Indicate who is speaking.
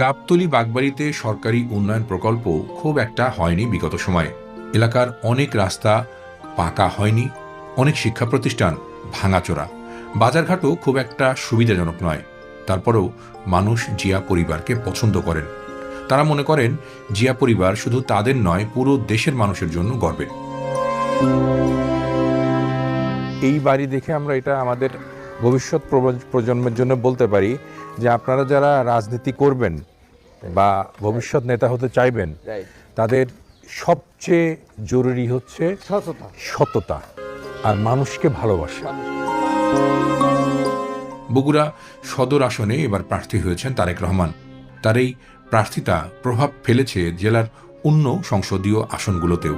Speaker 1: গাবতলী বাগবাড়িতে সরকারি উন্নয়ন প্রকল্প খুব একটা হয়নি বিগত সময়ে। এলাকার অনেক রাস্তা পাকা হয়নি, অনেক শিক্ষা প্রতিষ্ঠান ভাঙাচোরা, বাজারঘাটও খুব একটা সুবিধাজনক নয়। তারপরেও মানুষ জিয়া পরিবারকে পছন্দ করেন। তারা মনে করেন জিয়া পরিবার শুধু তাদের নয়, পুরো দেশের মানুষের জন্য গর্বের।
Speaker 2: এই বাড়ি দেখে আমরা এটা আমাদের ভবিষ্যৎ প্রজন্মের জন্য বলতে পারি যে আপনারা যারা রাজনীতি করবেন বা ভবিষ্যৎ নেতা হতে চাইবেন, তাদের সবচেয়ে জরুরি হচ্ছে সততা আর মানুষকে ভালোবাসা।
Speaker 1: বগুড়া সদর আসনে এবার প্রার্থী হয়েছেন তারেক রহমান। তার এই প্রার্থিতা প্রভাব ফেলেছে জেলার অন্য সংসদীয় আসনগুলোতেও।